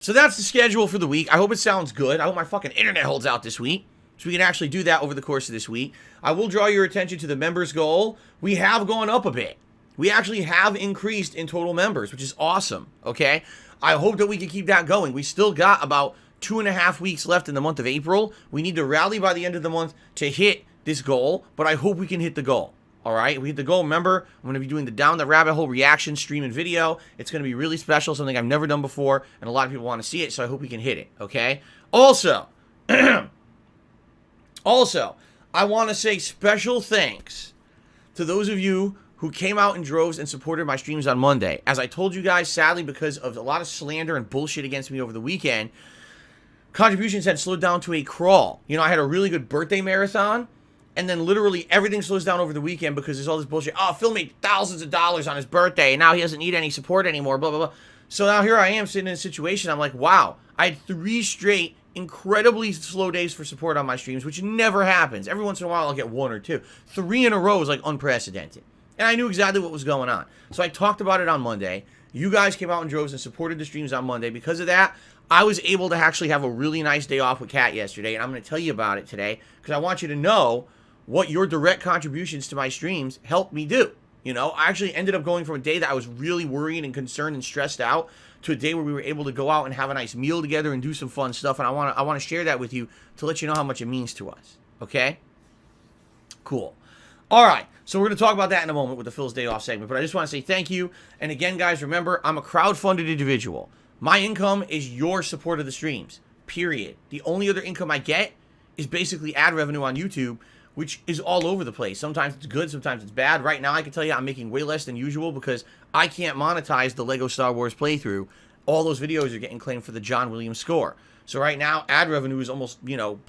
So that's the schedule for the week. I hope it sounds good. I hope my fucking internet holds out this week, so we can actually do that over the course of this week. I will draw your attention to the members goal. We have gone up a bit. We actually have increased in total members, which is awesome, okay? I hope that we can keep that going. We still got about 2.5 weeks left in the month of April. We need to rally by the end of the month to hit this goal, but I hope we can hit the goal. All right, we hit the goal. Remember, I'm going to be doing the Down the Rabbit Hole reaction stream and video. It's going to be really special, something I've never done before, and a lot of people want to see it, so I hope we can hit it, okay? Also, I want to say special thanks to those of you who came out in droves and supported my streams on Monday. As I told you guys, sadly, because of a lot of slander and bullshit against me over the weekend, contributions had slowed down to a crawl. You know, I had a really good birthday marathon, and then literally everything slows down over the weekend because there's all this bullshit. Oh, Phil made thousands of dollars on his birthday, and now he doesn't need any support anymore, blah, blah, blah. So now here I am sitting in a situation, I'm like, wow, I had 3 straight incredibly slow days for support on my streams, which never happens. Every once in a while, I'll get 1 or 2. 3 in a row is like unprecedented. And I knew exactly what was going on. So I talked about it on Monday. You guys came out in droves and supported the streams on Monday. Because of that, I was able to actually have a really nice day off with Kat yesterday, and I'm going to tell you about it today because I want you to know what your direct contributions to my streams helped me do. You know, I actually ended up going from a day that I was really worried and concerned and stressed out to a day where we were able to go out and have a nice meal together and do some fun stuff, and I want to share that with you to let you know how much it means to us. Okay? Cool. All right, so we're going to talk about that in a moment with the Phil's Day Off segment, but I just want to say thank you. And again, guys, remember, I'm a crowdfunded individual. My income is your support of the streams, period. The only other income I get is basically ad revenue on YouTube, which is all over the place. Sometimes it's good, sometimes it's bad. Right now, I can tell you I'm making way less than usual because I can't monetize the Lego Star Wars playthrough. All those videos are getting claimed for the John Williams score. So right now, ad revenue is almost, you know,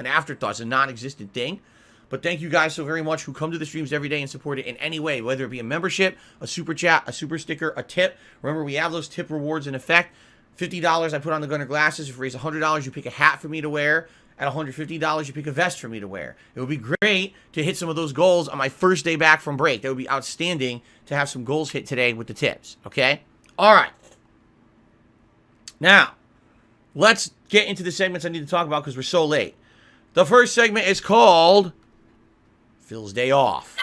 an afterthought. It's a non-existent thing. But thank you guys so very much who come to the streams every day and support it in any way, whether it be a membership, a super chat, a super sticker, a tip. Remember, we have those tip rewards in effect. $50 I put on the Gunner glasses. If you raise $100, you pick a hat for me to wear. At $150, you pick a vest for me to wear. It would be great to hit some of those goals on my first day back from break. That would be outstanding to have some goals hit today with the tips, okay? All right. Now, let's get into the segments I need to talk about because we're so late. The first segment is called Phil's Day Off.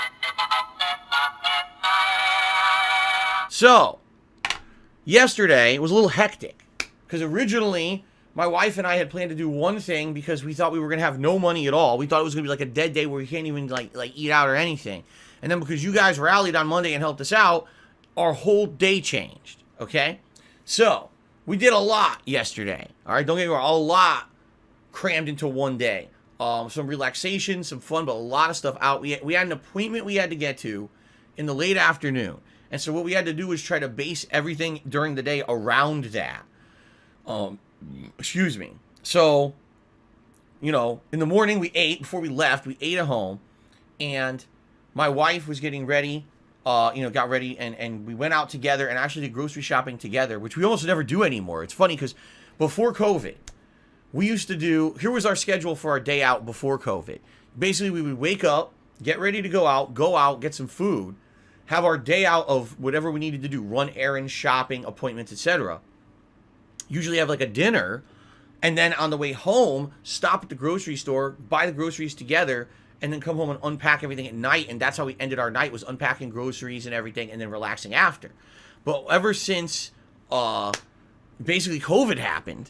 So, yesterday was a little hectic because originally my wife and I had planned to do one thing because we thought we were going to have no money at all. We thought it was going to be like a dead day where we can't even like eat out or anything. And then because you guys rallied on Monday and helped us out, our whole day changed, okay? So, we did a lot yesterday, all right? Don't get me wrong, a lot crammed into one day. Some relaxation, some fun, but a lot of stuff out. We had an appointment we had to get to in the late afternoon. And so what we had to do was try to base everything during the day around that. Excuse me. So, you know, in the morning we ate, before we left, we ate at home, and my wife was getting ready, got ready, and we went out together and actually did grocery shopping together, which we almost never do anymore. It's funny because before COVID, we used to do, here was our schedule for our day out before COVID. Basically, we would wake up, get ready to go out, get some food, have our day out of whatever we needed to do, run errands, shopping, appointments, etc. Usually have like a dinner, and then on the way home, stop at the grocery store, buy the groceries together, and then come home and unpack everything at night. And that's how we ended our night, was unpacking groceries and everything, and then relaxing after. But ever since basically COVID happened,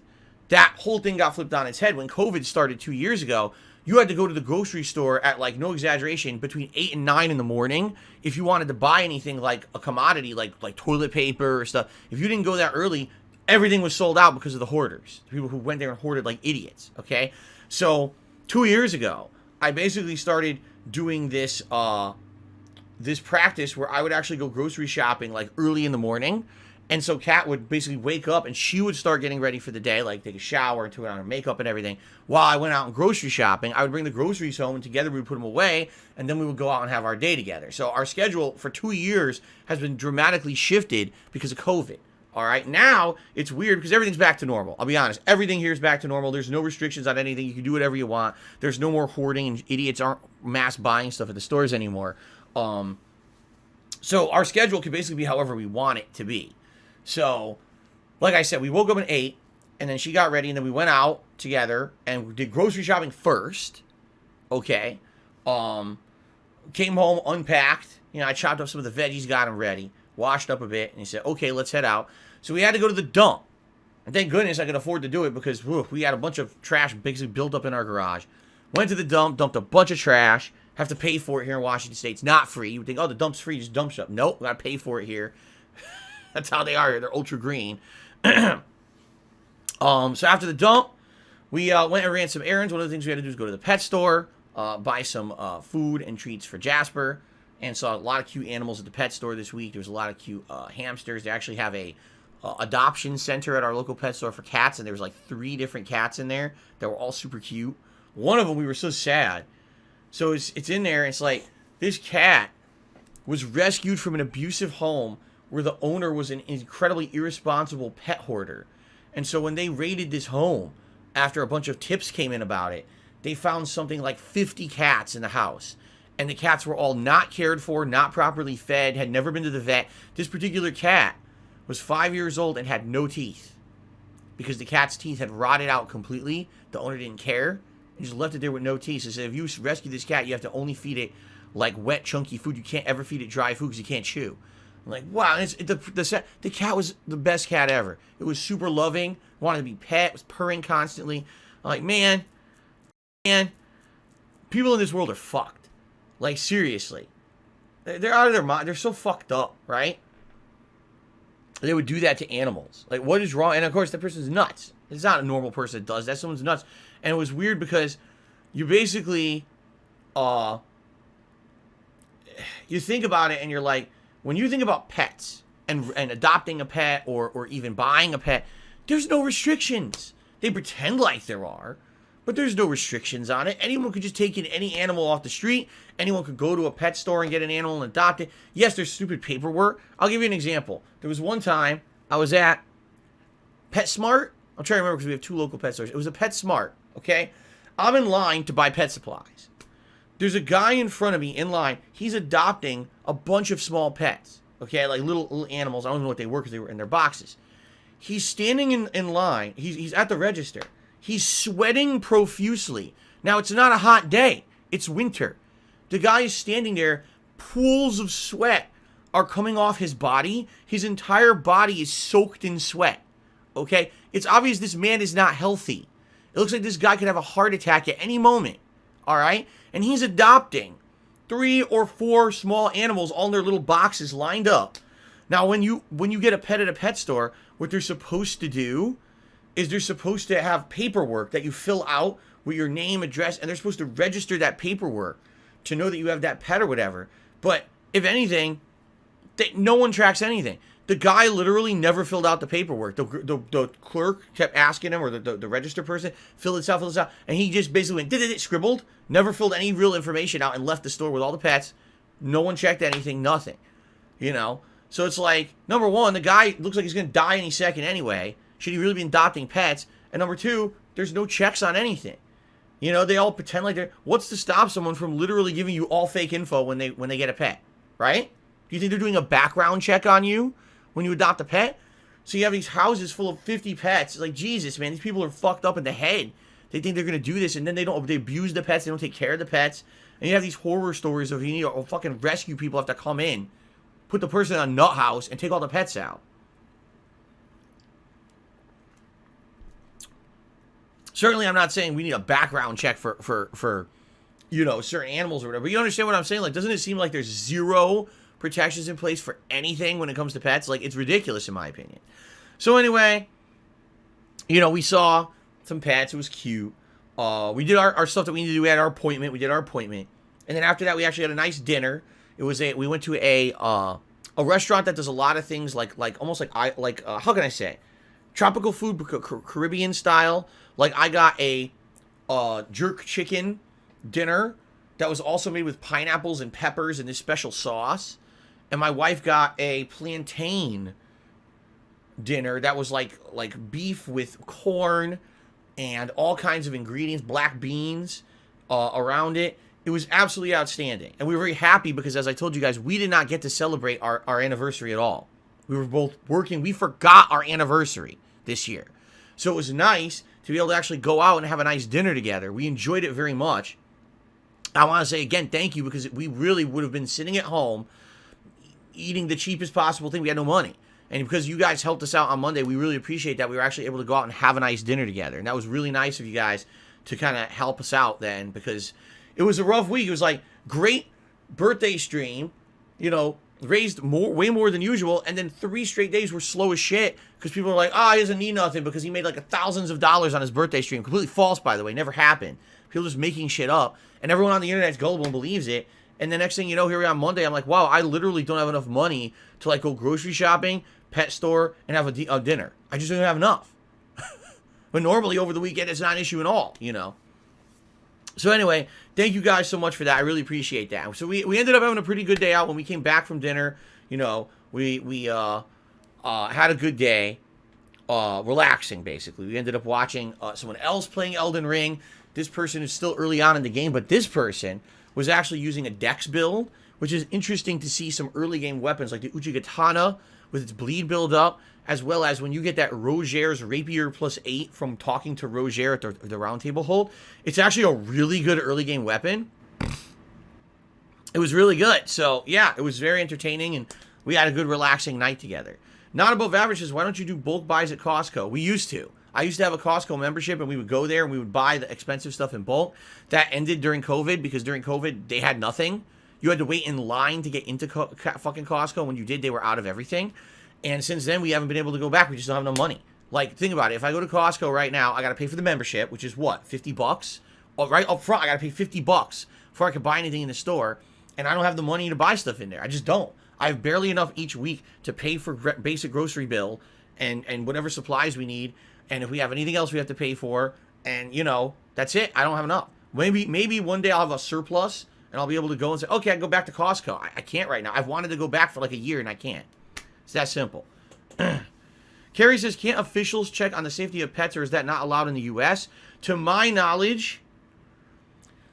that whole thing got flipped on its head. When COVID started 2 years ago, you had to go to the grocery store at, like, no exaggeration, between 8 and 9 in the morning if you wanted to buy anything like a commodity, like toilet paper or stuff. If you didn't go that early, everything was sold out because of the hoarders, the people who went there and hoarded like idiots, okay? So 2 years ago, I basically started doing this this practice where I would actually go grocery shopping like early in the morning. And so Kat would basically wake up and she would start getting ready for the day, like take a shower and put on her makeup and everything. While I went out and grocery shopping, I would bring the groceries home and together we would put them away, and then we would go out and have our day together. So our schedule for 2 years has been dramatically shifted because of COVID. All right, now it's weird because everything's back to normal. I'll be honest, everything here is back to normal. There's no restrictions on anything. You can do whatever you want. There's no more hoarding, and idiots aren't mass buying stuff at the stores anymore. So our schedule can basically be however we want it to be. So, like I said, we woke up at 8. and then she got ready, and then we went out together and we did grocery shopping first. Okay. Came home, unpacked. You know, I chopped up some of the veggies, got them ready, washed up a bit, and he said, okay, let's head out. So we had to go to the dump. And thank goodness I could afford to do it because we had a bunch of trash basically built up in our garage. Went to the dump, dumped a bunch of trash. Have to pay for it here in Washington State. It's not free. You would think, oh, the dump's free, just dump stuff. Nope, we got to pay for it here. That's how they are here. They're ultra green. So after the dump, we went and ran some errands. One of the things we had to do is go to the pet store, buy some food and treats for Jasper, and saw a lot of cute animals at the pet store this week. There was a lot of cute hamsters. They actually have a adoption center at our local pet store for cats, and there was like 3 different cats in there that were all super cute. One of them, we were so sad. So it's in there. It's like this cat was rescued from an abusive home where the owner was an incredibly irresponsible pet hoarder. And so when they raided this home, after a bunch of tips came in about it, they found something like 50 cats in the house. And the cats were all not cared for, not properly fed, had never been to the vet. This particular cat was 5 years old and had no teeth because the cat's teeth had rotted out completely. The owner didn't care. He just left it there with no teeth. So said, if you rescue this cat, you have to only feed it like wet, chunky food. You can't ever feed it dry food because you can't chew. I'm like, wow, the cat was the best cat ever. It was super loving, wanted to be pet, was purring constantly. I'm like, man, people in this world are fucked. Like, seriously. They're out of their mind. They're so fucked up, right? They would do that to animals. Like, what is wrong? And, of course, that person's nuts. It's not a normal person that does that. Someone's nuts. And it was weird because you basically, you think about it and you're like, when you think about pets and adopting a pet or even buying a pet, there's no restrictions. They pretend like there are, but there's no restrictions on it. Anyone could just take in any animal off the street. Anyone could go to a pet store and get an animal and adopt it. Yes, there's stupid paperwork. I'll give you an example. There was one time I was at PetSmart. I'm trying to remember because we have 2 local pet stores. It was a PetSmart, okay? I'm in line to buy pet supplies. There's a guy in front of me in line. He's adopting a bunch of small pets, okay? Like little animals. I don't know what they were because they were in their boxes. He's standing in line. He's at the register. He's sweating profusely. Now, it's not a hot day. It's winter. The guy is standing there. Pools of sweat are coming off his body. His entire body is soaked in sweat, okay? It's obvious this man is not healthy. It looks like this guy could have a heart attack at any moment, all right? And he's adopting 3 or 4 small animals all in their little boxes lined up. Now, when you get a pet at a pet store, what they're supposed to do is they're supposed to have paperwork that you fill out with your name, address, and they're supposed to register that paperwork to know that you have that pet or whatever. But if anything, no one tracks anything. The guy literally never filled out the paperwork. The clerk kept asking him, or the register person, fill this out, and he just basically went, scribbled, never filled any real information out, and left the store with all the pets. No one checked anything, nothing. You know? So it's like, number one, the guy looks like he's going to die any second anyway. Should he really be adopting pets? And number 2, there's no checks on anything. You know, they all pretend like they're... What's to stop someone from literally giving you all fake info when they get a pet? Right? Do you think they're doing a background check on you when you adopt a pet? So you have these houses full of 50 pets. It's like, Jesus, man, these people are fucked up in the head. They think they're going to do this, and then they abuse the pets. They don't take care of the pets. And you have these horror stories of, you need to fucking rescue people have to come in, put the person in a nut house, and take all the pets out. Certainly, I'm not saying we need a background check for you know, certain animals or whatever. But you understand what I'm saying? Like, doesn't it seem like there's zero protections in place for anything when it comes to pets? Like, it's ridiculous in my opinion. So anyway, you know, we saw some pets. It was cute. We did our stuff that we needed to do. We had our appointment. We did our appointment. And then after that, we actually had a nice dinner. We went to a restaurant that does a lot of things like almost like how can I say? Tropical food, Caribbean style. Like, I got a jerk chicken dinner that was also made with pineapples and peppers and this special sauce. And my wife got a plantain dinner that was like beef with corn and all kinds of ingredients, black beans around it. It was absolutely outstanding. And we were very happy because, as I told you guys, we did not get to celebrate our anniversary at all. We were both working. We forgot our anniversary this year. So it was nice to be able to actually go out and have a nice dinner together. We enjoyed it very much. I want to say again, thank you, because we really would have been sitting at home eating the cheapest possible thing. We had no money. And because you guys helped us out on Monday, we really appreciate that. We were actually able to go out and have a nice dinner together. And that was really nice of you guys to kind of help us out then, because it was a rough week. It was like, great birthday stream, you know, raised way more than usual. And then 3 straight days were slow as shit because people were like, he doesn't need nothing because he made like thousands of dollars on his birthday stream. Completely false, by the way. Never happened. People just making shit up. And everyone on the internet is gullible and believes it. And the next thing you know, here we are on Monday, I'm like, wow, I literally don't have enough money to like go grocery shopping, pet store, and have a dinner. I just don't have enough. But normally over the weekend, it's not an issue at all, you know. So anyway, thank you guys so much for that. I really appreciate that. So we ended up having a pretty good day out when we came back from dinner. You know, we had a good day, relaxing basically. We ended up watching someone else playing Elden Ring. This person is still early on in the game, but this person was actually using a dex build, which is interesting to see some early game weapons like the Uchigatana with its bleed build up, as well as when you get that Roger's Rapier +8 from talking to Roger at the round table hold. It's actually a really good early game weapon. It was really good. So yeah, it was very entertaining, and we had a good relaxing night together. Not Above Average says, why don't you do bulk buys at Costco? We used to. I used to have a Costco membership, and we would go there and we would buy the expensive stuff in bulk. That ended during COVID, because during COVID, they had nothing. You had to wait in line to get into fucking Costco. When you did, they were out of everything. And since then, we haven't been able to go back. We just don't have enough money. Like, think about it. If I go to Costco right now, I got to pay for the membership, which is what, $50? Oh, right up front, I got to pay $50 before I can buy anything in the store. And I don't have the money to buy stuff in there. I just don't. I have barely enough each week to pay for basic grocery bill and whatever supplies we need. And if we have anything else we have to pay for, and, you know, that's it. I don't have enough. Maybe one day I'll have a surplus, and I'll be able to go and say, okay, I can go back to Costco. I can't right now. I've wanted to go back for like a year, and I can't. It's that simple. Carrie says, can't officials check on the safety of pets, or is that not allowed in the U.S.? To my knowledge,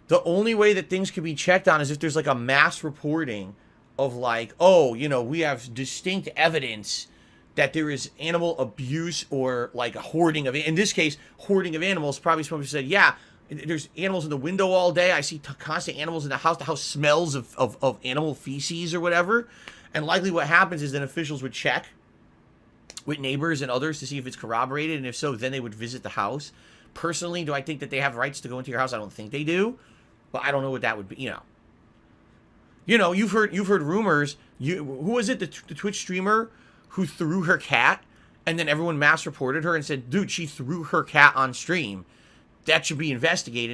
the only way that things can be checked on is if there's like a mass reporting of like, oh, you know, we have distinct evidence that there is animal abuse or like a hoarding of, in this case, hoarding of animals. Probably someone who said, yeah, there's animals in the window all day. I see constant animals in the house. The house smells of animal feces or whatever. And likely what happens is then officials would check with neighbors and others to see if it's corroborated. And if so, then they would visit the house. Personally, do I think that they have rights to go into your house? I don't think they do. But I don't know what that would be, you know. You know, you've heard rumors. Who was it? The Twitch streamer who threw her cat, and then everyone mass reported her and said, dude, she threw her cat on stream. That should be investigated.